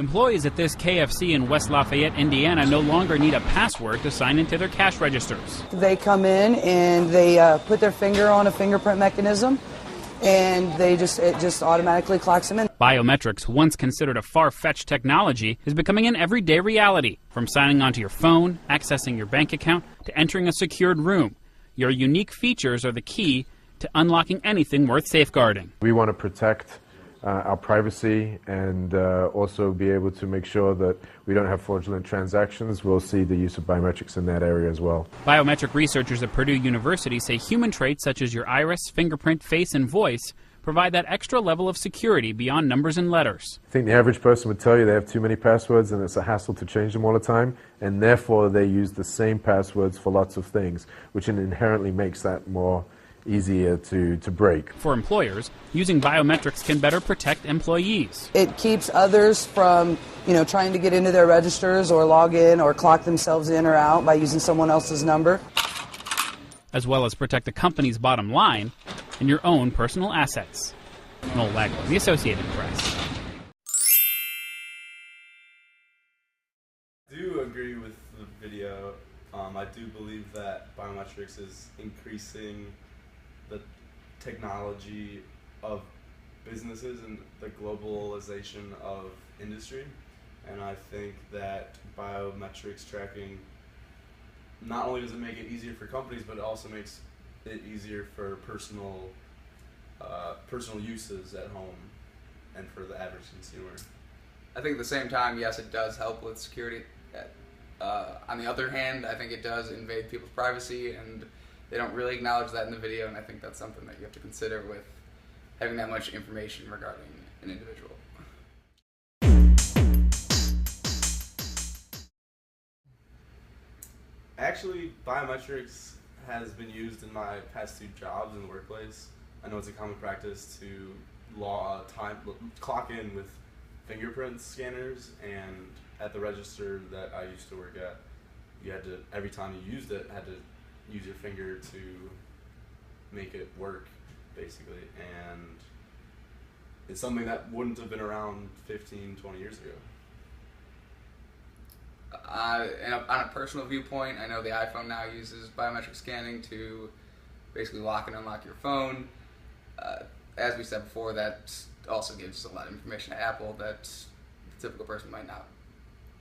Employees at this KFC in West Lafayette, Indiana, no longer need a password to sign into their cash registers. They come in and they put their finger on a fingerprint mechanism, and it just automatically clocks them in. Biometrics, once considered a far-fetched technology, is becoming an everyday reality. From signing onto your phone, accessing your bank account, to entering a secured room, your unique features are the key to unlocking anything worth safeguarding. We want to protect our privacy and also be able to make sure that we don't have fraudulent transactions. We'll see the use of biometrics in that area as well. Biometric researchers at Purdue University say human traits such as your iris, fingerprint, face, and voice provide that extra level of security beyond numbers and letters. I think the average person would tell you they have too many passwords and it's a hassle to change them all the time, and therefore they use the same passwords for lots of things, which inherently makes that more easier to break. For employers, using biometrics can better protect employees. It keeps others from, trying to get into their registers or log in or clock themselves in or out by using someone else's number. As well as protect the company's bottom line and your own personal assets. Noel Wagner, The Associated Press. I do agree with the video. I do believe that biometrics is increasing the technology of businesses and the globalization of industry, and I think that biometrics tracking not only does it make it easier for companies, but it also makes it easier for personal uses at home and for the average consumer. I think at the same time, yes, it does help with security. On the other hand, I think it does invade people's privacy, and they don't really acknowledge that in the video, and I think that's something that you have to consider with having that much information regarding an individual. Actually, biometrics has been used in my past 2 jobs in the workplace. I know it's a common practice to clock in with fingerprint scanners, and at the register that I used to work at, you had to, every time you used it, had to use your finger to make it work, basically, and it's something that wouldn't have been around 15, 20 years ago. And on a personal viewpoint, I know the iPhone now uses biometric scanning to basically lock and unlock your phone. As we said before, that also gives a lot of information to Apple that the typical person might not.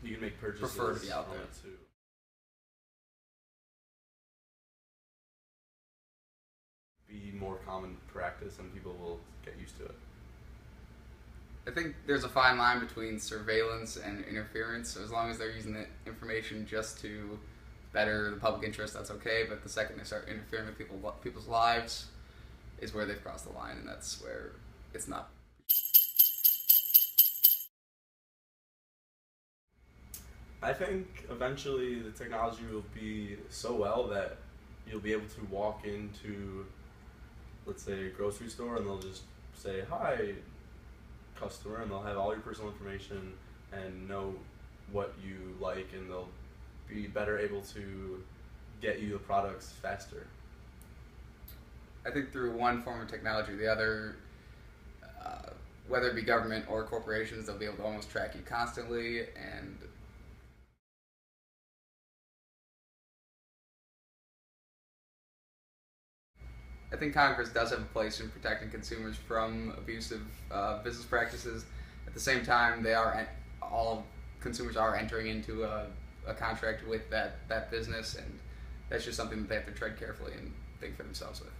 You can make purchases prefer to be out there too. Be more common practice and people will get used to it. I think there's a fine line between surveillance and interference. So as long as they're using the information just to better the public interest, that's okay. But the second they start interfering with people's lives is where they've crossed the line, and that's where it's not. I think eventually the technology will be so well that you'll be able to walk into, let's say, a grocery store, and they'll just say, "Hi, customer," and they'll have all your personal information and know what you like, and they'll be better able to get you the products faster. I think through one form of technology or the other, whether it be government or corporations, they'll be able to almost track you constantly, and I think Congress does have a place in protecting consumers from abusive business practices. At the same time, all consumers are entering into a contract with that business, and that's just something that they have to tread carefully and think for themselves with.